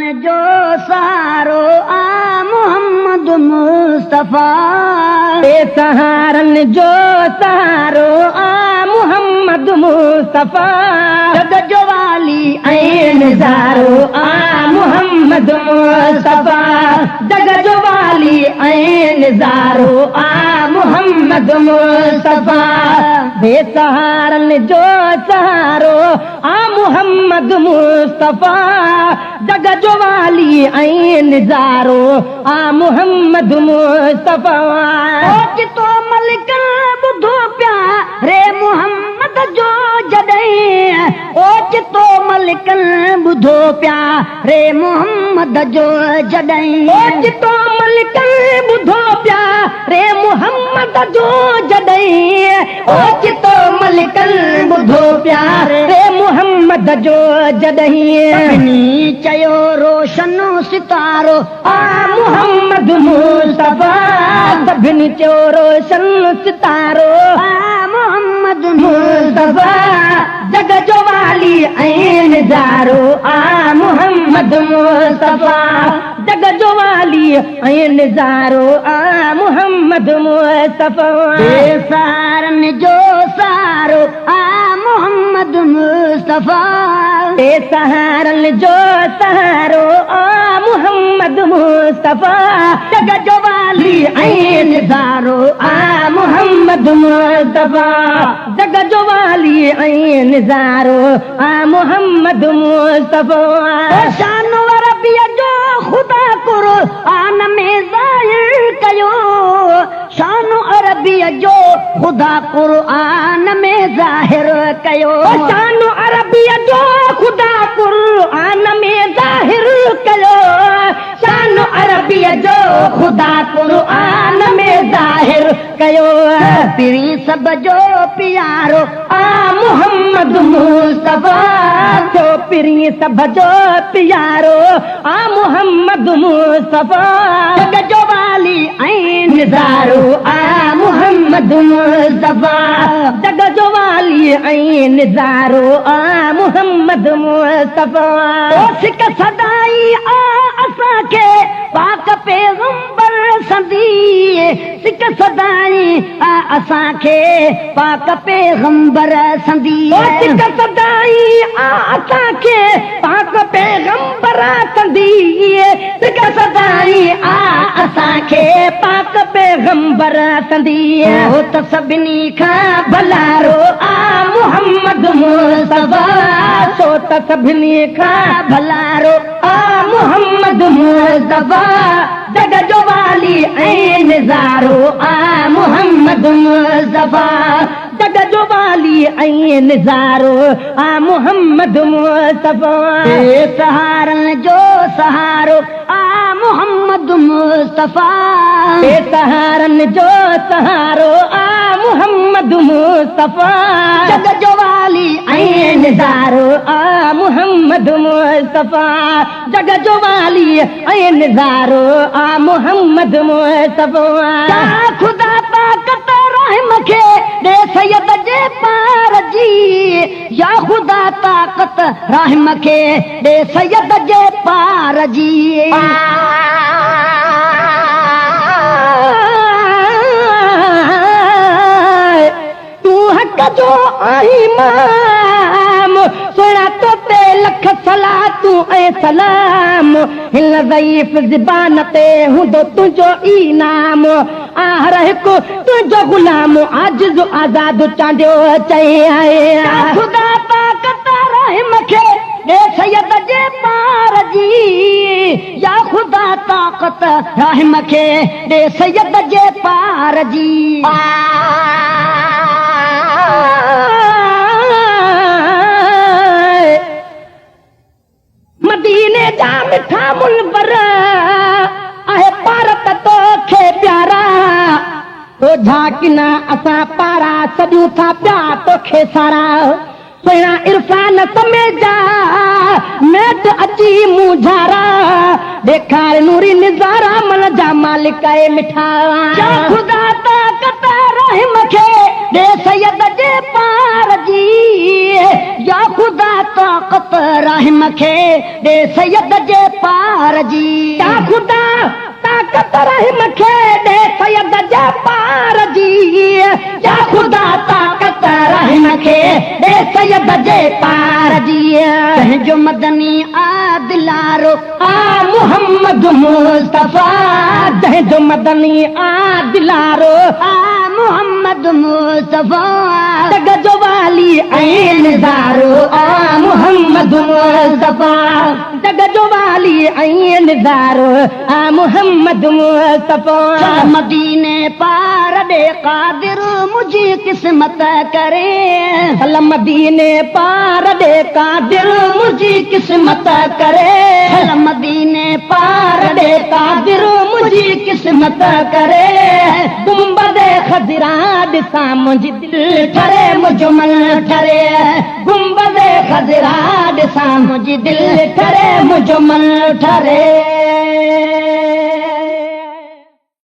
जो सहारो आ मोहम्मद मुस्तफा, बेसहारन जो सहारो आ मोहम्मद मुस्तफा, जग जो वाली ऐं निज़ारो आ मोहम्मद मुस्तफा, जग जो वाली ऐं निज़ारो आ मोहम्मद मुस्तफा, बेसहारन जो सहारो आ मोहम्मद मुस्तफा, जग जो वाली ऐं निज़ारो आ मोहम्मद मुस्तफा। ओचितो मलिक ॿुधो पिया रे मोहम्मद जो जॾहिं, ओचितो मलिक ॿुधो पिया रे मोहम्मद जो जॾहिं, ओचितो मलिक ॿुधो पिया रे मोहम्मद जो जॾहिं, ओचितो मलिक ॿुधो पिया रे मोहम्मद जो जॾहिं, सभिनी चयो रोशनो सितारो आ मोहम्मद मुस्तफा, सभिनी चयो रोशन सितारो आ मोहम्मद मुस्तफा, जग जो वाली ऐं निज़ारो आ मोहम्मद मुस्तफा, जग जो वाली ऐं निज़ारो आ मोहम्मद मुस्तफा, बेसहारन जो सहारो आ मोहम्मद मुस्तफा, बेसहारन जो सहारो आ मोहम्मद मुस्तफा, जग जो वाली ऐं निज़ारो आ मोहम्मद मुस्तफा, जग जो वाली ऐं निज़ारो आ मोहम्मद मुस्तफा। शान अरबिया जो खुदा कुरान में ज़ाहिर कयो, शान अरबिया जो खुदा कुरान में ज़ाहिर कयो, शान अरबिया जो खुदा कुरान में ज़ाहिर कयो, शान अरबिया जो खुदा कुरान में ज़ाहिर कयो, पिरी सब जो प्यारो आ मोहम्मद मुस्तफा, जो पिरी सब जो प्यारो आ मोहम्मद मुस्तफा, जग जो वाली ऐं निज़ारो आ मोहम्मद मुस्तफा, जग जो वाली ऐं निज़ारो आ मोहम्मद मुस्तफा। सिक सदाई आ असांखे पाक पैगंबर संदी, सिक सदाई आ असांखे पाक पैगंबर संदी, सिक सदाई आ असांखे पाक पैगंबर संदी, सिक सदाई आ असांखे पाक पैगंबर संदी, हो त सभिनी खां भलारो आ मोहम्मद मुस्तफा, सो त सभिनी खां भलारो आ मोहम्मद मुस्तफा, जग जो वाली ऐं निज़ारो आ मोहम्मद मुस्तफा, जग जो वाली ऐं निज़ारो आ मोहम्मद मुस्तफा, बेसहारन जो सहारो आ मोहम्मद मुस्तफा, बेसहारन जो सहारो आ मोहम्मद मुस्तफा, जग जो वाली ऐं निज़ारो आ मोहम्मद मुस्तफा, जग जो वाली ऐं निज़ारो आ मोहम्मद मुस्तफा। या खुदा ताकत रहम खे दे सैयद जे पार जी, या खुदा ताकत रहम खे दे सैयद जे पार जी, तू हक जो आई इमाम, सुना तो ते लख सलातू ऐं सलाम, हिन ज़ईफ़ ज़बान ते हूंदो तुंहिंजो इनाम, आ हर हिकु तुंहिंजो गुलाम आजिज़ आज़ाद चांडियो चई आहे, खुदा ताकत रहम खे दे सैयद जे पार जी, या खुदा ताकत रहम खे दे सैयद जे पार जी, मदीने जा मिठा मुनवर आहे भारत तोखे प्यारा, तो झाकिना असां पारा सॾियूं था पिया तोखे सारा, सुहिणा इरफान समेजा मेट अची मुझारा, ॾेखार नूरी निज़ारा मन जा मालिक ए मिठा या ख़ुदा ताक़त रहम खे ॾे सैयद जे पार जी या ख़ुदा ताक़त रहम खे ॾे सैयद जे पार जी या ख़ुदा ताक़त रहम खे ॾे सैयद जे पार जी या ख़ुदा ताक़त रहम खे ॾे सैयद जे पार जी तंहिंजो मदनी आदिलारो आ मोहम्मद मुस्तफा जंहिंजो मदनी आदिलारो आ मोहम्मद मुस्तफा जग जो वाली ऐं निज़ारो आ मोहम्मद मुस्तफा जग जो वाली ऐं निज़ारो आ मोहम्मद मुस्तफा मदीने पार ॾे क़ादिर मुंहिंजी क़िस्मत करे हल मदीने पार ॾे क़ादिर मुंहिंजी क़िस्मत करे हल मदीने पार ॾे क़ादिर मुंहिंजी क़िस्मत करे गुंबद खज़िरा ॾिसां मुंहिंजी दिलि ठरे मुंहिंजो मन ठरे गुंबद खज़िरा ॾिसां मुंहिंजी दिलि ठरे मुंहिंजो मन ठरे